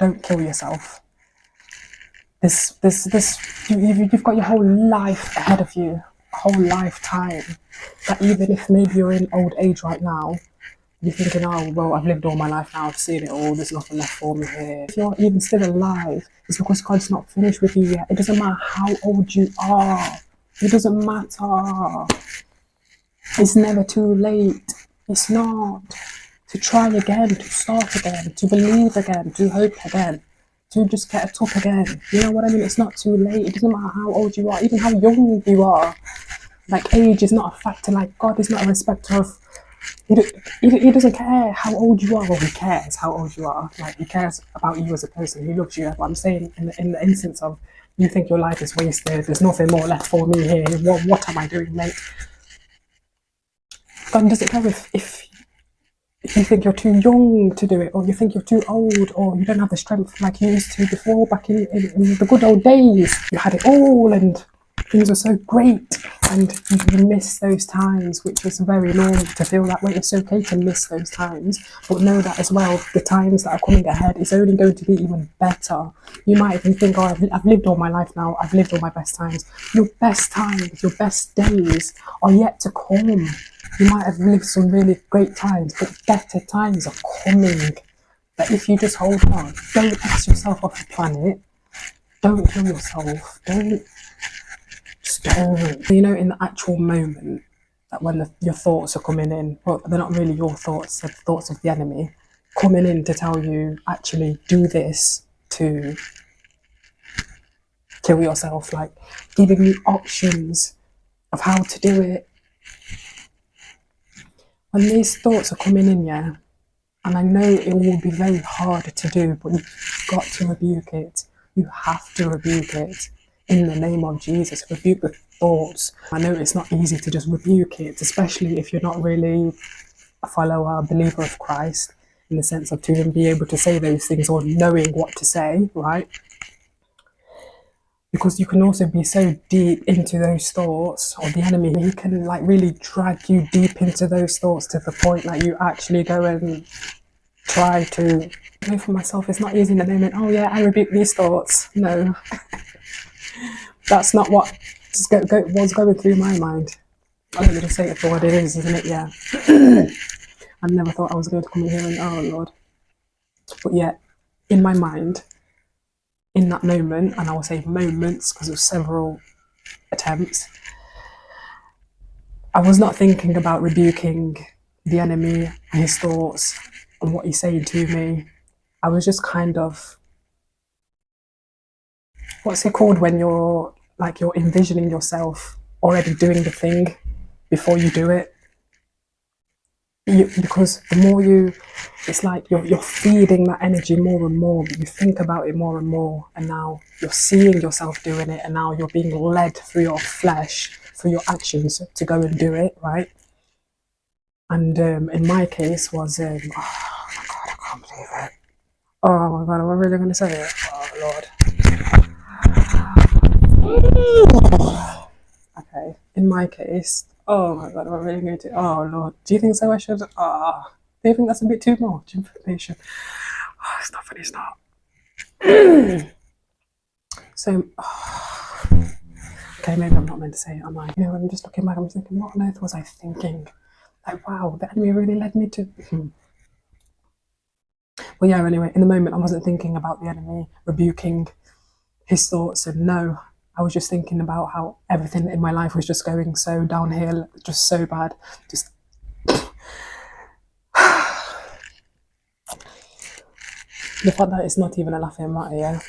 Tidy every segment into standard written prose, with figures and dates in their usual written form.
don't kill yourself. You've got your whole life ahead of you, a whole lifetime. That even if maybe you're in old age right now, you're thinking, oh, well, I've lived all my life now, I've seen it all, there's nothing left for me here. If you're even still alive, it's because God's not finished with you yet. It doesn't matter how old you are. It doesn't matter. It's never too late. It's not. To try again, to start again, to believe again, to hope again, to just get it up again. You know what I mean? It's not too late. It doesn't matter how old you are, even how young you are. Like, age is not a factor. Like, God is not a respecter of... He doesn't care how old you are. Well, he cares how old you are. Like, he cares about you as a person. He loves you. That's what I'm saying in the instance of you think your life is wasted, there's nothing more left for me here. What am I doing, mate? God doesn't care if you think you're too young to do it, or you think you're too old, or you don't have the strength like you used to before, back in the good old days. You had it all and things were so great, and you miss those times, which is very normal to feel that way. It's okay to miss those times, but know that as well, the times that are coming ahead is only going to be even better. You might even think, oh, I've lived all my life now, I've lived all my best times. Your best times, your best days are yet to come. You might have lived some really great times, but better times are coming. But if you just hold on, don't X yourself off the planet, don't kill yourself, just don't. You know, in the actual moment, that when your thoughts are coming in, well, they're not really your thoughts, they're the thoughts of the enemy, coming in to tell you, actually do this to kill yourself, like giving you options of how to do it. When these thoughts are coming in, yeah, and I know it will be very hard to do, but you've got to rebuke it. You have to rebuke it in the name of Jesus. Rebuke the thoughts. I know it's not easy to just rebuke it, especially if you're not really a follower, a believer of Christ, in the sense of to even be able to say those things or knowing what to say, right? Because you can also be so deep into those thoughts, or the enemy, he can like really drag you deep into those thoughts to the point that you actually go and try to... I know for myself, it's not easy in the moment, oh yeah, I rebuke these thoughts. No, that's not what was going through my mind. I don't just say it for what it is, isn't it? Yeah. I never thought I was going to come in here and, oh Lord. But yet, in my mind, in that moment, and I will say moments because of several attempts, I was not thinking about rebuking the enemy and his thoughts and what he's saying to me. I was just kind of, what's it called when you're envisioning yourself already doing the thing before you do it? Because the more it's like you're feeding that energy more and more, but you think about it more and more, and now you're seeing yourself doing it, and now you're being led through your flesh, through your actions to go and do it, right? And in my case was, oh my God, I can't believe it. Oh my God, am I really going to say it? Oh Lord. Okay, in my case, oh my God, am I really going to? Oh Lord, do you think so? I should? Do you think that's a bit too much information? Oh, it's not funny, it's not. So, okay, maybe I'm not meant to say it, am I? You know, I'm just looking back, I'm thinking, what on earth was I thinking? Like, wow, the enemy really led me to... Well, yeah, anyway, in the moment, I wasn't thinking about the enemy rebuking his thoughts, and no, I was just thinking about how everything in my life was just going so downhill, just so bad. Just the fact that it's not even a laughing matter, yeah.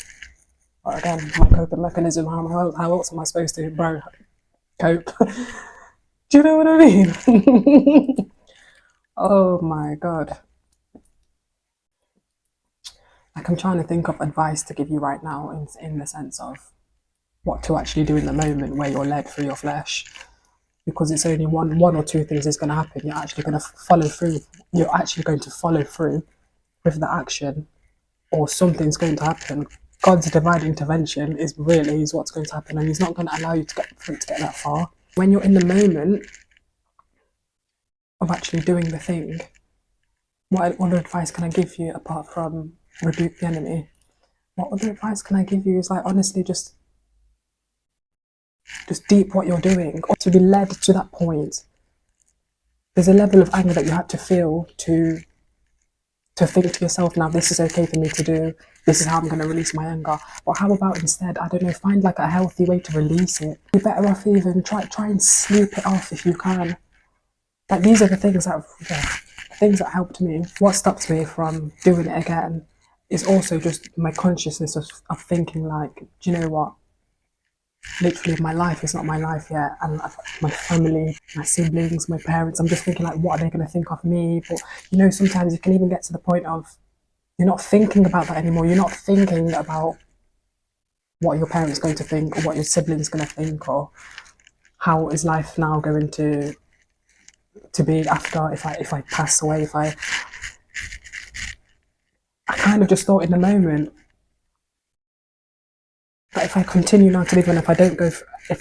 But again, my coping mechanism, how else am I supposed to, bro, cope? Do you know what I mean? Oh my God. Like, I'm trying to think of advice to give you right now in the sense of what to actually do in the moment where you're led through your flesh. Because it's only one or two things is going to happen. You're actually going to follow through. You're actually going to follow through with the action, or something's going to happen. God's divine intervention is what's going to happen, and he's not going to allow you to get that far. When you're in the moment of actually doing the thing, what advice can I give you apart from rebuke the enemy? what other advice can I give you? Is like, honestly, just deep what you're doing, or to be led to that point. There's a level of anger that you had to feel to think to yourself, now this is okay for me to do. This is how I'm going to release my anger. Or how about instead, I don't know, find like a healthy way to release it. You're better off even try and sleep it off if you can. Like, these are the things that, yeah, things that helped me. What stops me from doing it again is also just my consciousness of thinking like, do you know what? Literally, my life is not my life yet, and my family, my siblings, my parents, I'm just thinking like, what are they going to think of me? But you know, sometimes you can even get to the point of you're not thinking about that anymore. You're not thinking about what your parents are going to think, or what your siblings are going to think, or how is life now going to be after, if I pass away. If I kind of just thought in the moment that if I continue now to live, and if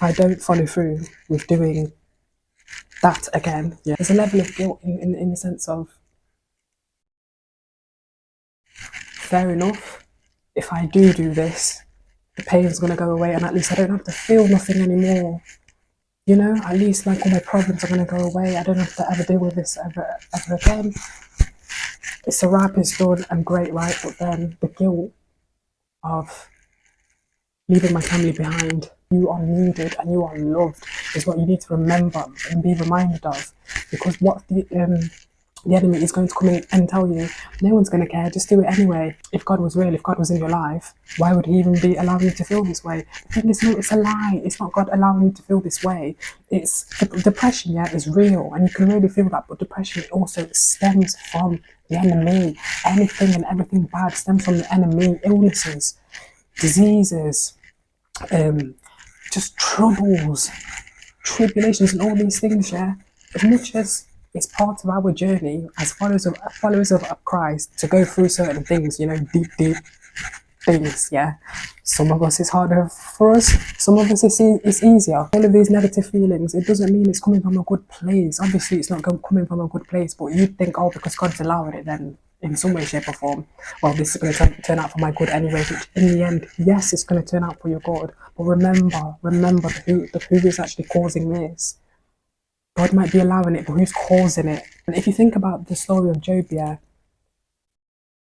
I don't follow through with doing that again, yeah, there's a level of guilt in the sense of, fair enough, if I do this, the pain's going to go away, and at least I don't have to feel nothing anymore. You know, at least like all my problems are going to go away. I don't have to ever deal with this ever again. It's a wrap, it's done, and great, right? But then the guilt of leaving my family behind. You are needed and you are loved is what you need to remember and be reminded of. Because what the enemy is going to come in and tell you, no one's going to care, just do it anyway. If God was real, if God was in your life, why would he even be allowing you to feel this way? The thing is, no, it's a lie. It's not God allowing you to feel this way. It's depression, yeah, is real, and you can really feel that, but depression also stems from the enemy. Anything and everything bad stems from the enemy. Illnesses, diseases, just troubles, tribulations, and all these things, yeah. As much as it's part of our journey as followers of Christ to go through certain things, you know, deep things, yeah. Some of us it's harder for us, some of us it's easier. All of these negative feelings, it doesn't mean it's coming from a good place. Obviously it's not coming from a good place, but you think, oh, because God's allowing it, then in some way, shape or form, well, this is going to turn out for my good anyway. Which in the end, yes, it's going to turn out for your good, but remember who is actually causing this. God might be allowing it, but who's causing it? And if you think about the story of Job, yeah,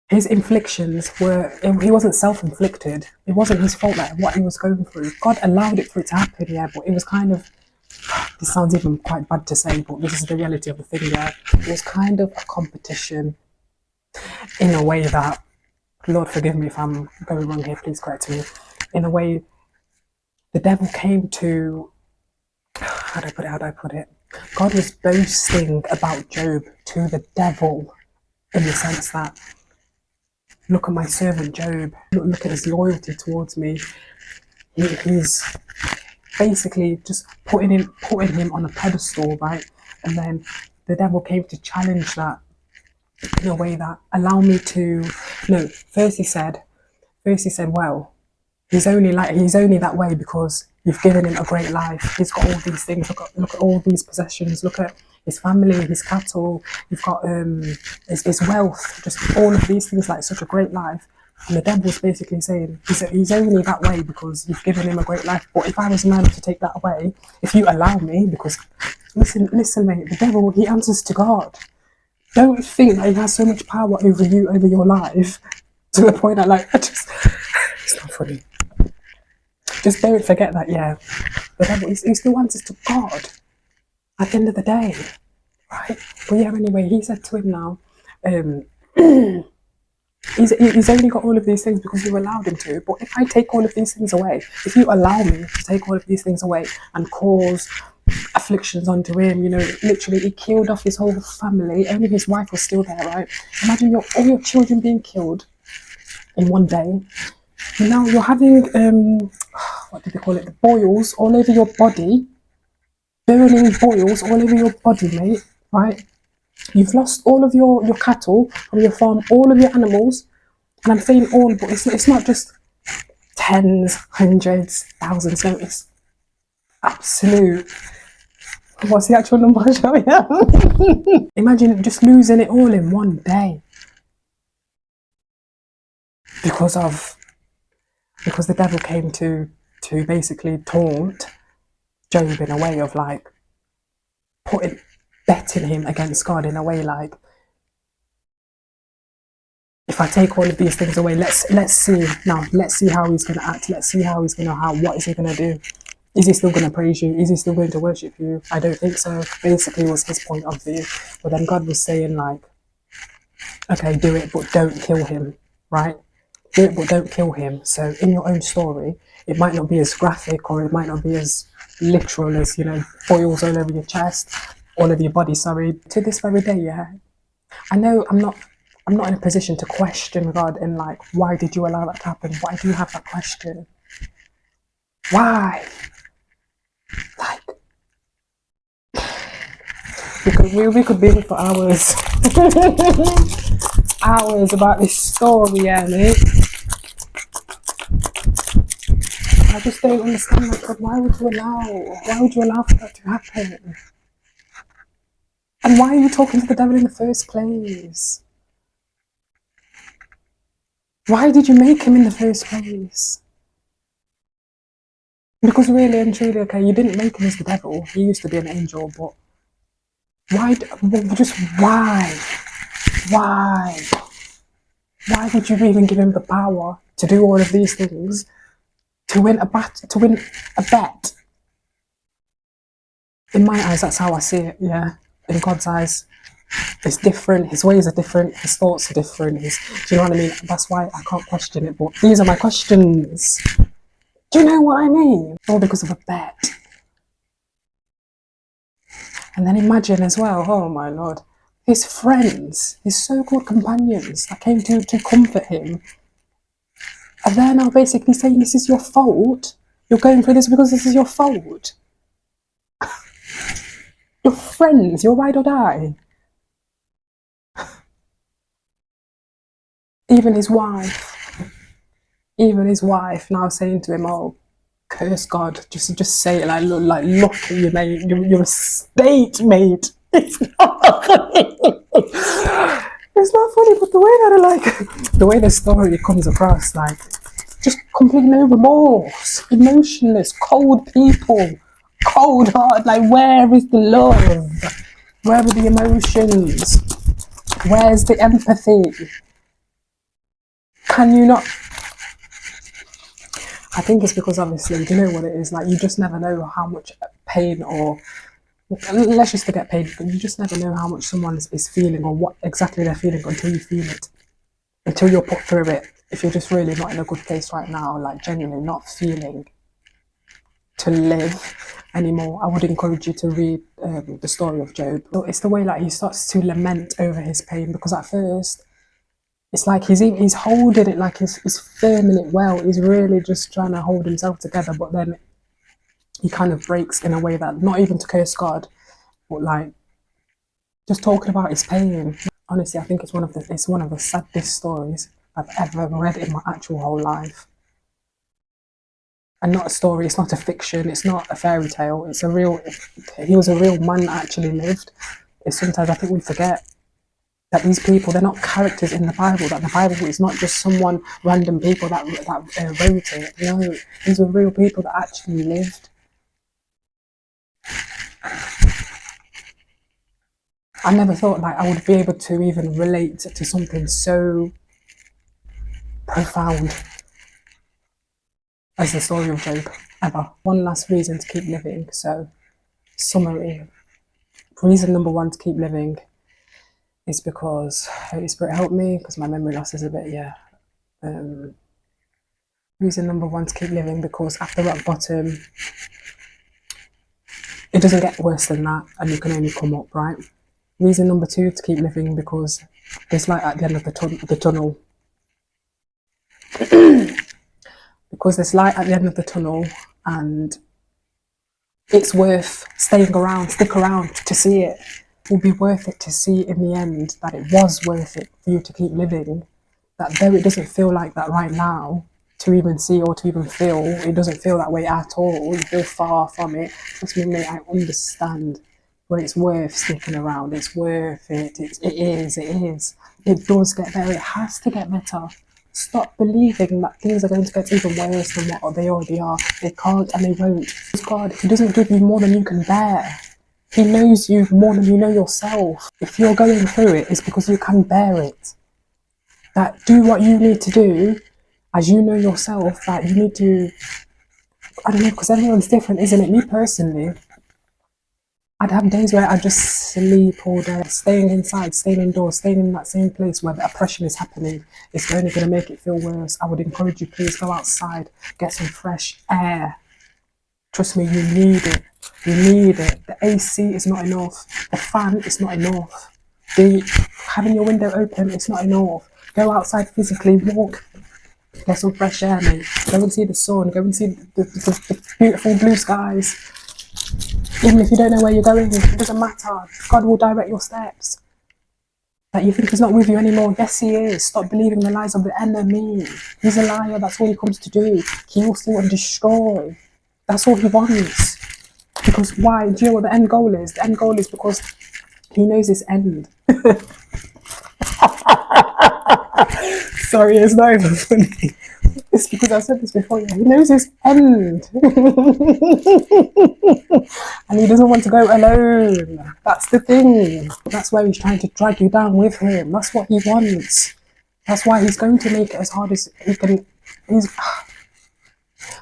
his inflictions he wasn't self-inflicted. It wasn't his fault, like what he was going through. God allowed it for it to happen, yeah, but it was kind of, this sounds even quite bad to say, but this is the reality of the thing, yeah. It was kind of a competition in a way that, Lord forgive me if I'm going wrong here, please correct me. In a way, the devil came to, how do I put it? God was boasting about Job to the devil, in the sense that, look at my servant Job, look at his loyalty towards me. He's basically just putting him on a pedestal, right? And then the devil came to challenge that in a way that, allow me to, no, first he said, well, he's only that way because you've given him a great life. He's got all these things. Look at all these possessions. Look at his family, his cattle. You've got his wealth. Just all of these things, like such a great life. And the devil's basically saying he's only that way because you've given him a great life. But if I was man to take that away, if you allow me, because listen, mate, the devil, he answers to God. Don't think that he has so much power over you, over your life, to the point that, like, it's not funny. Just don't forget that, yeah. The devil, he still answers to God at the end of the day, right? But yeah, anyway, he said to him now, he's only got all of these things because you allowed him to. But if I take all of these things away, if you allow me to take all of these things away and cause afflictions onto him, you know, literally he killed off his whole family. Only his wife was still there, right? Imagine all your children being killed in one day. Now you're having what do they call it? The boils all over your body, burning boils all over your body, mate. Right? You've lost all of your cattle from your farm, all of your animals, and I'm saying all, but it's not just tens, hundreds, thousands. No, it's absolute. What's the actual number? Shall we? Imagine just losing it all in one day because of because the devil came to basically taunt Job in a way of like betting him against God in a way like, if I take all of these things away, let's see now. Let's see how he's going to act. Let's see how he's going to what is he going to do? Is he still going to praise you? Is he still going to worship you? I don't think so. Basically, was his point of view. But then God was saying like, okay, do it, but don't kill him, right? Do it, but don't kill him. So in your own story, it might not be as graphic or it might not be as literal as, you know, boils all over your chest, all over your body. Sorry. To this very day, yeah. I know I'm not in a position to question God and like, why did you allow that to happen? But I do have that question. Why? Like, we could be here for hours. Hours about this story, yeah, mate. I just don't understand, like, God, why would you allow for that to happen? And why are you talking to the devil in the first place? Why did you make him in the first place? Because really and truly, okay, you didn't make him as the devil. He used to be an angel, but why? Just why? Why? Why would you even give him the power to do all of these things? To win a bet? In my eyes, that's how I see it, yeah. In God's eyes, it's different. His ways are different. His thoughts are different. Do you know what I mean? That's why I can't question it, but these are my questions. Do you know what I mean? All because of a bet. And then imagine as well, oh my Lord, his friends, his so-called companions that came to comfort him, and they're now basically saying this is your fault. You're going through this because this is your fault. Your friends, your ride or die. Even his wife now saying to him, oh, curse God. Just say it like look at you, mate. You're a state, mate. It's not funny. It's not funny, but the way the story comes across, like, just completely no remorse, emotionless, cold people, cold heart. Like, where is the love? Where are the emotions? Where's the empathy? Can you not? I think it's because obviously, you know what it is, like, you just never know how much pain, or let's just forget pain, but you just never know how much someone is feeling or what exactly they're feeling until you feel it, until you're put through it. If you're just really not in a good place right now, like genuinely not feeling to live anymore, I would encourage you to read the story of Job. So it's the way like he starts to lament over his pain, because at first it's like he's holding it, like he's firming it well. He's really just trying to hold himself together, but then he kind of breaks in a way that, not even to curse God, but like just talking about his pain. Honestly, I think it's one of the saddest stories I've ever read in my actual whole life. And not a story, it's not a fiction, it's not a fairy tale, he was a real man that actually lived. It's sometimes I think we forget that these people, they're not characters in the Bible, that the Bible is not just random people that wrote it. No, these were real people that actually lived. I never thought like I would be able to even relate to something so profound as the story of Job, ever. One last reason to keep living. So, summary. Reason number one to keep living is because Holy Spirit helped me, because my memory loss is a bit, yeah. Reason number one to keep living, because after rock bottom, it doesn't get worse than that, and you can only come up, right? Reason number two to keep living, because there's light at the end of the tunnel. Because there's light at the end of the tunnel, and it's worth staying around, stick around to see it. It will be worth it to see in the end that it was worth it for you to keep living. That though it doesn't feel like that right now, to even see or to even feel, it doesn't feel that way at all. You feel far from it. Trust me, mate, I understand. But it's worth sticking around. It's worth it. It is. It does get better. It has to get better. Stop believing that things are going to get even worse than what they already are. They can't and they won't. Because God, He doesn't give you more than you can bear. He knows you more than you know yourself. If you're going through it, it's because you can bear it. That do what you need to do, as you know yourself, that you need to, I don't know, because everyone's different, isn't it? Me personally, I'd have days where I just sleep all day, staying inside, staying indoors, staying in that same place where the oppression is happening. It's only going to make it feel worse. I would encourage you, please go outside, get some fresh air. Trust me, you need it. You need it. The AC is not enough. The fan is not enough. Having your window open is not enough. Go outside physically, walk, get some fresh air, mate. Go and see the sun. Go and see the beautiful blue skies. Even if you don't know where you're going, it doesn't matter. God will direct your steps. That you think He's not with you anymore. Yes, He is. Stop believing the lies of the enemy. He's a liar. That's all he comes to do. Kill, steal, and destroy. That's all he wants. Because why? Do you know what the end goal is? The end goal is because he knows his end. Sorry, it's not even funny. It's because I've said this before. Yeah. He knows his end. And he doesn't want to go alone. That's the thing. That's where he's trying to drag you down with him. That's what he wants. That's why he's going to make it as hard as he can.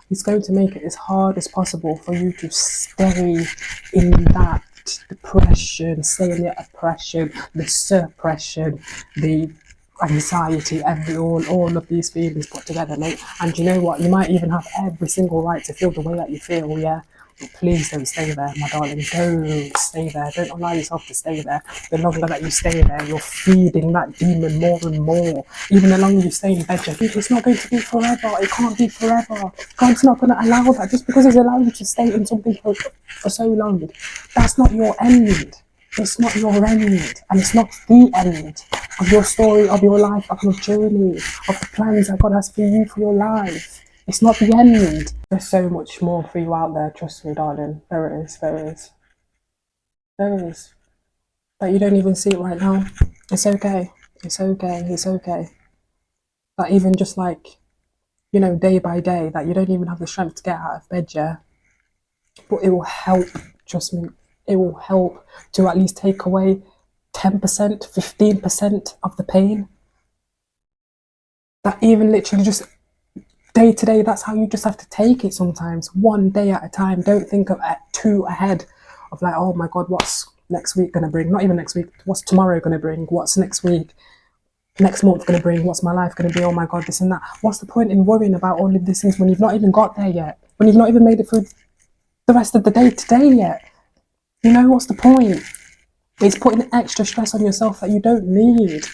He's going to make it as hard as possible for you to stay in that depression, stay in the oppression, the suppression, the anxiety, all of these feelings put together, mate. And you know what? You might even have every single right to feel the way that you feel, yeah? But please don't stay there, my darling. Don't stay there. Don't allow yourself to stay there. The longer that you stay there, you're feeding that demon more and more. Even the longer you stay in bed, it's not going to be forever. It can't be forever. God's not going to allow that. Just because He's allowed you to stay in something for so long, that's not your end. It's not your end, and it's not the end of your story, of your life, of your journey, of the plans that God has for you for your life. It's not the end. There's so much more for you out there, trust me, darling. There is. There is. But you don't even see it right now. It's okay. It's okay. It's okay. That even just like, day by day, that you don't even have the strength to get out of bed, yeah? But it will help, trust me. It will help to at least take away 10%, 15% of the pain. That even literally just day to day, that's how you just have to take it sometimes. One day at a time. Don't think of too ahead of like, oh my God, what's next week going to bring? Not even next week. What's tomorrow going to bring? What's next week? Next month going to bring? What's my life going to be? Oh my God, this and that. What's the point in worrying about all of these things when you've not even got there yet? When you've not even made it through the rest of the day today yet? What's the point? It's putting extra stress on yourself that you don't need.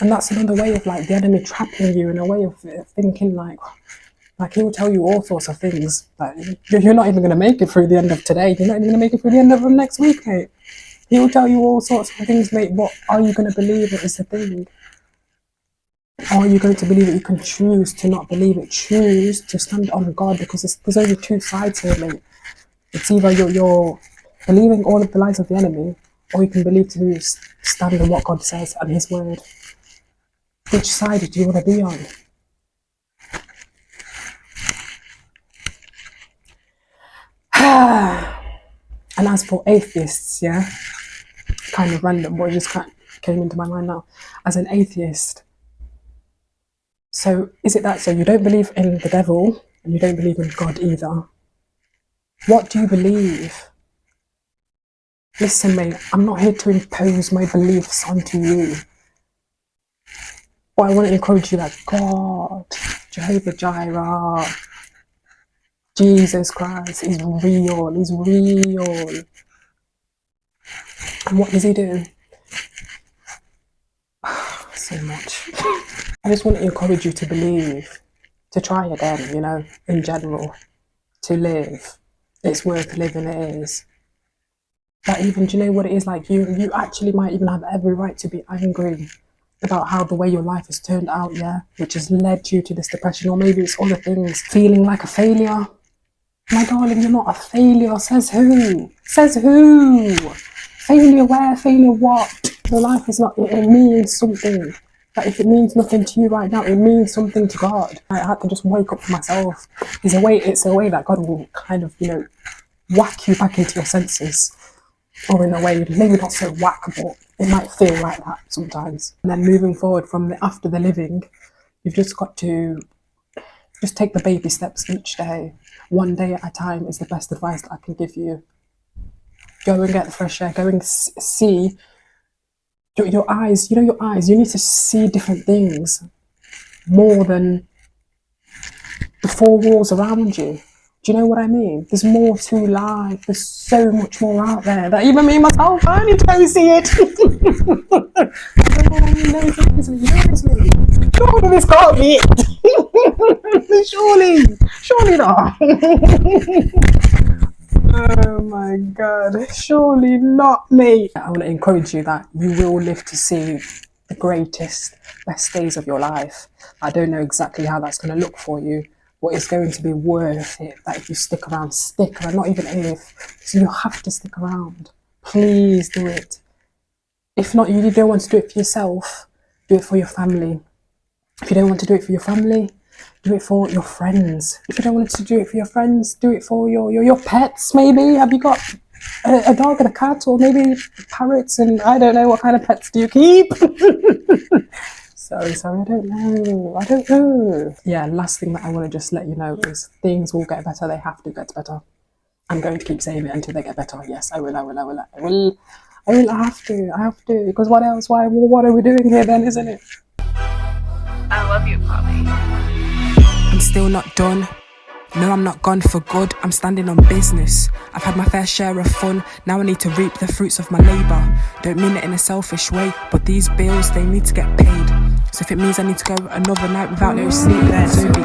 And that's another way of like the enemy trapping you in a way of thinking like he will tell you all sorts of things that you're not even going to make it through the end of today. You're not even going to make it through the end of next week, mate. He will tell you all sorts of things, mate. But are you going to believe it is the thing? Are you going to believe it? You can choose to not believe it. Choose to stand on God, because there's only two sides here, mate. It's either you're believing all of the lies of the enemy, or you can believe to stand on what God says and His word. Which side do you want to be on? And as for atheists, yeah, kind of random, what just came into my mind now. As an atheist, so is it that so you don't believe in the devil and you don't believe in God either? What do you believe? Listen, mate, I'm not here to impose my beliefs onto you. But I want to encourage you that God, Jehovah Jireh, Jesus Christ is real. He's real. And what does He do? So much. I just want to encourage you to believe, to try again, in general, to live. It's worth living, it is. That even, do you know what it is like? You actually might even have every right to be angry about how the way your life has turned out, yeah? Which has led you to this depression, or maybe it's other things. Feeling like a failure. My darling, you're not a failure. Says who? Says who? Failure where? Failure what? Your life is not, it means something. That if it means nothing to you right now, it means something to God. I had to just wake up for myself. It's a way that God will kind of, whack you back into your senses. Or in a way, maybe not so whack, but it might feel like that sometimes. And then moving forward from after the living, you've just got to just take the baby steps each day. One day at a time is the best advice that I can give you. Go and get the fresh air. Go and see your eyes. Your eyes. You need to see different things more than the four walls around you. Do you know what I mean? There's more to life. There's so much more out there that even me myself, I need to go see it. Surely this can't be it. Surely not. Oh my God, surely not me. I want to encourage you that you will live to see the greatest, best days of your life. I don't know exactly how that's going to look for you, but it's going to be worth it. That if you stick around, not even if. So you have to stick around. Please do it. If not, you don't want to do it for yourself, do it for your family. If you don't want to do it for your family, do it for your friends. If you don't want to do it for your friends, do it for your pets, maybe. Have you got a dog and a cat, or maybe parrots, and I don't know, what kind of pets do you keep? Sorry, I don't know. Yeah, last thing that I want to just let you know is things will get better. They have to get better. I'm going to keep saying it until they get better. Yes, I will. I have to, because what else? What are we doing here then, isn't it? I love you, Polly. I'm still not done. No, I'm not gone for good. I'm standing on business. I've had my fair share of fun. Now I need to reap the fruits of my labour. Don't mean it in a selfish way, but these bills, they need to get paid. So if it means I need to go another night without no sleep, then so be